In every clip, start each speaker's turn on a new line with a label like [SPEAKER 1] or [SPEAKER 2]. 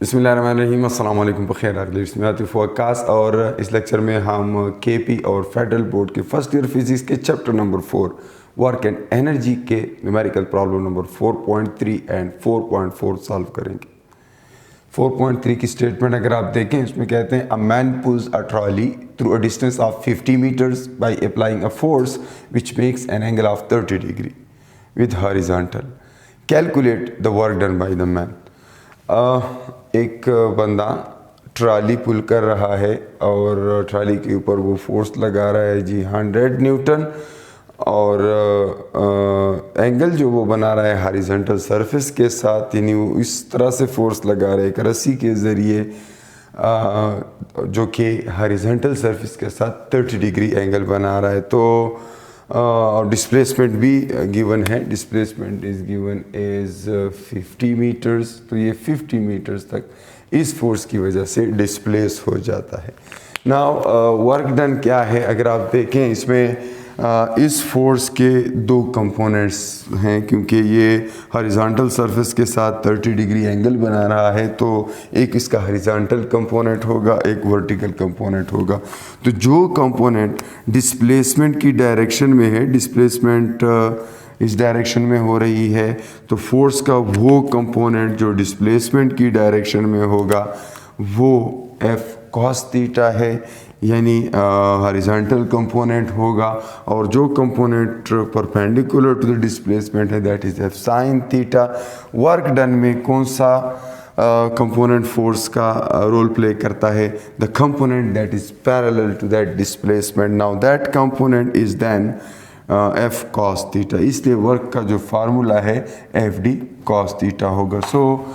[SPEAKER 1] बिस्मिल्लाहिर्रहमानिर्रहीम, अस्सलाम वालेकुम, बखैर आतिफ वक्कास। और इस लेक्चर में हम केपी और फेडरल बोर्ड के फर्स्ट ईयर फिजिक्स के chapter number 4 work and energy के numerical problem number 4.3 and 4.4 solve करेंगे। 4.3 की स्टेटमेंट अगर आप देखें, इसमें कहते हैं a man pulls a trolley through a distance of 50 metres by applying a force which makes an angle of 30 degree with horizontal. Calculate the work done by the man. एक बंदा ट्राली पुल कर रहा है और ट्राली के ऊपर वो force लगा रहा है जी 100 न्यूटन, और एंगल जो वो बना रहा है हॉरिजॉन्टल सरफेस के साथ, यानी वो इस तरह से फोर्स लगा रहा है एक रस्सी के ज़रिए जो कि हॉरिजॉन्टल सरफेस के साथ 30 डिग्री एंगल बना रहा है। तो और डिस्प्लेसमेंट भी गिवन है, displacement is given as 50 metres. तो ये 50 मीटर्स तक इस फोर्स की वजह से डिस्प्लेस हो जाता है। नाउ वर्क डन क्या है, अगर आप देखें इसमें इस फोर्स के दो कंपोनेंट्स हैं, क्योंकि ये हॉरिजॉन्टल सरफेस के साथ 30 डिग्री एंगल बना रहा है, तो एक इसका हॉरिजॉन्टल कंपोनेंट होगा, एक वर्टिकल कंपोनेंट होगा। तो जो कंपोनेंट डिस्प्लेसमेंट की डायरेक्शन में है, डिस्प्लेसमेंट इस डायरेक्शन में हो रही है, तो फोर्स का वो कंपोनेंट जो डिस्प्लेसमेंट की डायरेक्शन में होगा वो एफ कॉस थीटा है, यानी हॉरिजॉन्टल कंपोनेंट होगा। और जो component perpendicular to the displacement है that is F sine theta. Work done में कौन सा कंपोनेंट फोर्स का रोल प्ले करता है? The component that is parallel to that displacement. Now that component is then F cos theta, इसलिए work का जो फार्मूला है एफ डी कॉस थीटा होगा। सो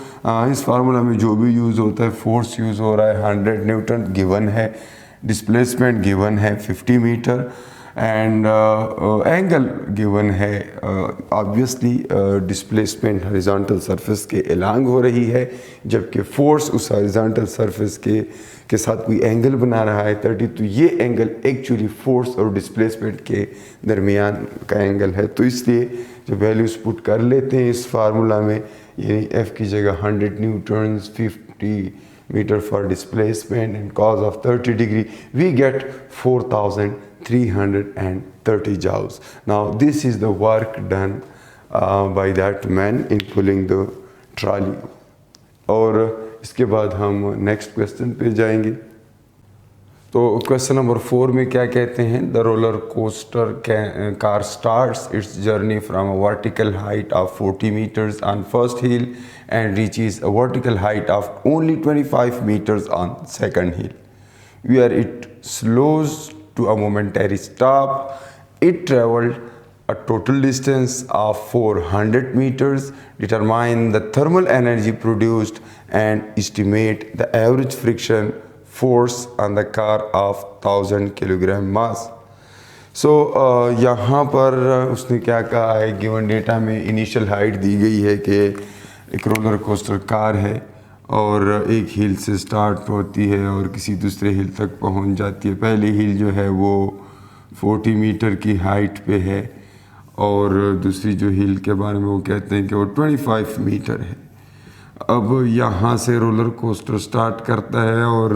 [SPEAKER 1] इस फार्मूला में जो भी यूज़ होता है, फोर्स यूज़ हो रहा है 100 न्यूटन गिवन है, डिस्प्लेसमेंट गिवन है 50 मीटर, एंड एंगल गिवन है। ऑब्वियसली डिस्प्लेसमेंट हॉरिजॉन्टल सरफेस के अलोंग हो रही है, जबकि फोर्स उस हॉरिजॉन्टल सरफेस के साथ कोई एंगल बना रहा है 30। तो ये एंगल एक्चुअली फोर्स और डिस्प्लेसमेंट के दरमियान का एंगल है। तो इसलिए जब वैल्यूज पुट कर लेते हैं इस फार्मूला में, यानी एफ की जगह 100 Newton's, 50 meter for displacement and cos of 30 degree, we get 4330 joules. Now this is the work done by that man in pulling the trolley. और इसके बाद हम नेक्स्ट क्वेश्चन पे जाएंगे। तो क्वेश्चन नंबर 4 में क्या कहते हैं? The roller coaster car starts it's journey from a vertical height of 40 meters on first hill and reaches a vertical height of only 25 meters on second hill, where it slows to a momentary stop. It traveled a total distance of 400 meters. Determine the thermal energy produced and estimate the average friction force on the car of 1000 kilogram mass. सो यहाँ पर उसने क्या कहा है, given data में initial height दी गई है कि एक रोलर कोस्टर कार है और एक हिल से स्टार्ट होती है और किसी दूसरे हिल तक पहुंच जाती है। पहली हिल जो है वो 40 मीटर की हाइट पे है, और दूसरी जो हिल के बारे में वो कहते हैं कि वो 25 मीटर है। अब यहाँ से रोलर कोस्टर स्टार्ट करता है और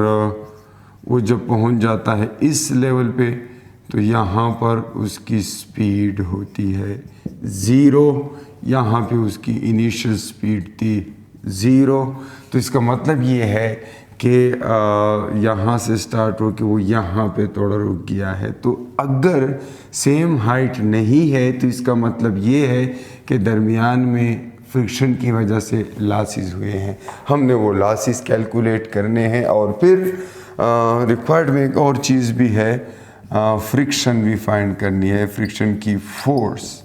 [SPEAKER 1] वो जब पहुंच जाता है इस लेवल पे, तो यहाँ पर उसकी स्पीड होती है 0। यहाँ पे उसकी इनिशियल स्पीड थी 0। तो इसका मतलब ये है कि यहाँ से स्टार्ट हो के वो यहाँ पे थोड़ा रुक गया है। तो अगर सेम हाइट नहीं है तो इसका मतलब ये है कि दरमियान में फ्रिक्शन की वजह से लॉसेस हुए हैं। हमने वो लॉसेस कैलकुलेट करने हैं, और फिर रिक्वायर्ड में एक और चीज़ भी है, फ्रिक्शन भी फाइंड करनी है, फ्रिक्शन की force.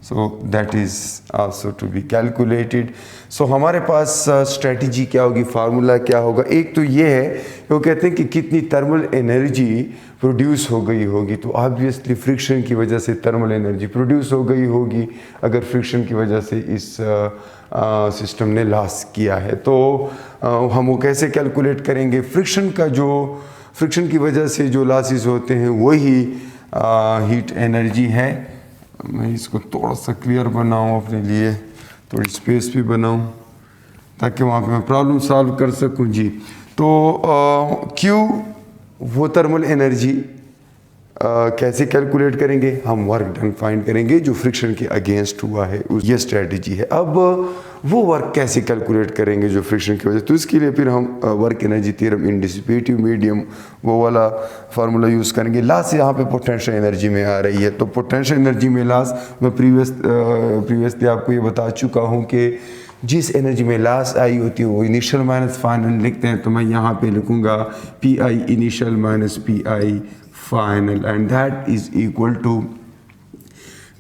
[SPEAKER 1] So that is also to be calculated. So हमारे पास स्ट्रेटजी क्या होगी, फार्मूला क्या होगा? एक तो ये है कि वो कहते हैं कि कितनी थर्मल एनर्जी प्रोड्यूस हो गई होगी। तो ऑब्वियसली फ्रिक्शन की वजह से थर्मल एनर्जी प्रोड्यूस हो गई होगी, अगर फ्रिक्शन की वजह से इस सिस्टम ने लॉस किया है। तो हम वो कैसे कैलकुलेट करेंगे? फ्रिक्शन की वजह से जो लॉसेस होते हैं वही हीट एनर्जी है। मैं इसको थोड़ा सा क्लियर बनाऊं अपने लिए, थोड़ी स्पेस भी बनाऊं ताकि वहाँ पे मैं प्रॉब्लम सॉल्व कर सकूँ जी। तो Q वो थर्मल एनर्जी कैसे कैलकुलेट करेंगे, हम वर्क डन फाइंड करेंगे जो फ्रिक्शन के अगेंस्ट हुआ है, ये स्ट्रेटजी है। अब वो वर्क कैसे कैलकुलेट करेंगे जो फ्रिक्शन की वजह, तो इसके लिए फिर हम work energy theorem in dissipative medium वो वाला फार्मूला यूज़ करेंगे। लास्ट यहाँ पे पोटेंशियल एनर्जी में आ रही है, तो पोटेंशियल एनर्जी में लास्ट मैं प्रीवियसली आपको ये बता चुका हूँ कि जिस एनर्जी में लास्ट आई होती है वो इनिशियल माइनस फाइनल लिखते हैं, तो मैं यहाँ पे लिखूँगा P I initial minus P I final, and that is equal to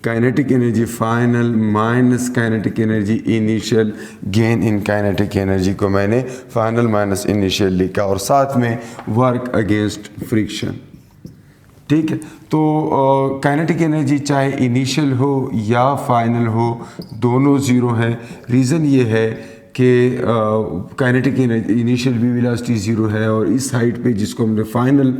[SPEAKER 1] kinetic energy final minus kinetic energy initial, gain in kinetic energy को मैंने फाइनल माइनस इनिशियल लिखा, और साथ में वर्क अगेंस्ट फ्रिक्शन। ठीक है, तो काइनेटिक एनर्जी चाहे इनिशियल हो या फाइनल हो, दोनों ज़ीरो है। रीज़न ये है कि काइनेटिक एनर्जी इनिशियल भी वेलोसिटी ज़ीरो है, और इस हाइट पे जिसको हमने फाइनल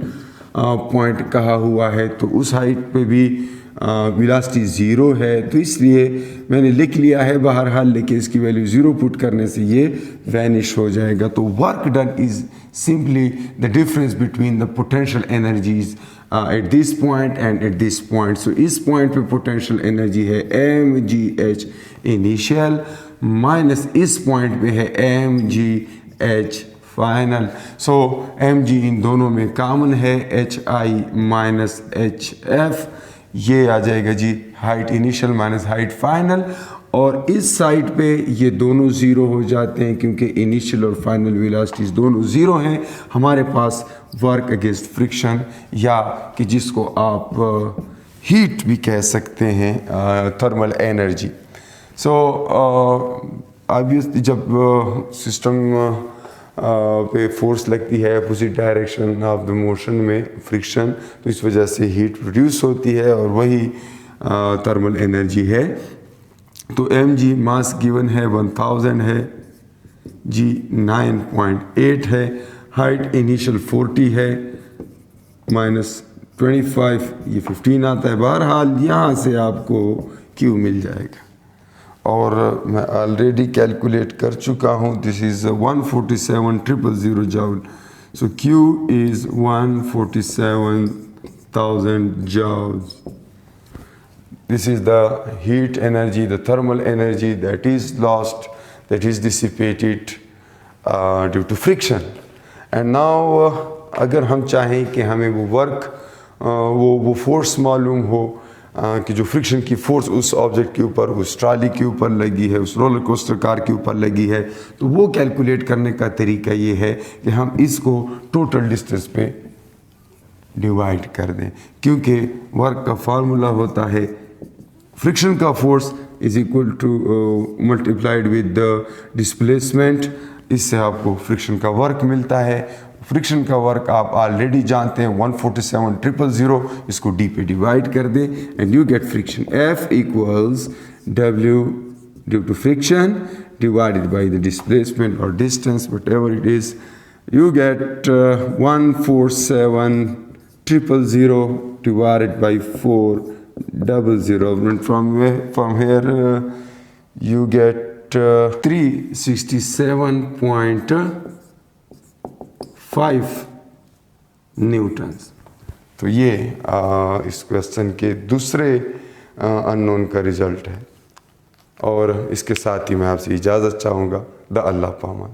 [SPEAKER 1] पॉइंट कहा हुआ है, तो उस हाइट पे भी वेलोसिटी ज़ीरो है, तो इसलिए मैंने लिख लिया है बहरहाल, लेकिन इसकी वैल्यू ज़ीरो पुट करने से ये वैनिश हो जाएगा। तो work done is simply the difference between the potential energies at this point and at this point. So इस पॉइंट पे पोटेंशियल एनर्जी है mgh इनिशियल माइनस इस पॉइंट पे है mgh फाइनल। सो mg इन दोनों में कॉमन है, hi माइनस hf, ये आ जाएगा g height initial minus height final, और इस साइड पे ये दोनों ज़ीरो हो जाते हैं क्योंकि इनिशियल और फाइनल वेलोसिटीज़ दोनों ज़ीरो हैं। हमारे पास वर्क अगेंस्ट फ्रिक्शन, या कि जिसको आप हीट भी कह सकते हैं, थर्मल एनर्जी। सो ऑब्वियसली जब सिस्टम पे फोर्स लगती है opposite direction of the motion में फ्रिक्शन, तो इस वजह से हीट प्रोड्यूस होती है, और वही थर्मल एनर्जी है। तो mg मास गिवन है 1000 है, g 9.8 है, हाइट इनिशियल 40 है, माइनस 25 ये 15 आता है। बहरहाल यहाँ से आपको q मिल जाएगा, और मैं ऑलरेडी कैलकुलेट कर चुका हूँ। This is 147,000 joule, so q is 147,000 joules. This is the heat energy, the thermal energy that is lost, that is dissipated due to friction. And now अगर हम चाहें कि हमें वो वर्क वो फोर्स मालूम हो कि जो फ्रिक्शन की फोर्स उस ऑब्जेक्ट के ऊपर, उस ट्रॉली के ऊपर लगी है, उस रोलर कोस्टर कार के ऊपर लगी है, तो वो कैलकुलेट करने का तरीका ये है कि हम इसको टोटल डिस्टेंस पे डिवाइड कर दें, क्योंकि वर्क का फार्मूला होता है फ्रिक्शन का force is equal two multiplied with the displacement. इससे आपको फ्रिक्शन का वर्क मिलता है। फ्रिक्शन का वर्क आप ऑलरेडी जानते हैं 147,000, इसको d पे डिवाइड कर दें and you get friction F equals W due to friction divided by the displacement और distance, whatever it is, you get 147,000 divided by 400, and from here you get 367.5 Newton's. तो ये इस question के दूसरे unknown का result है, और इसके साथ ही मैं आपसे इजाज़त चाहूँगा। द अल्लाह पामान।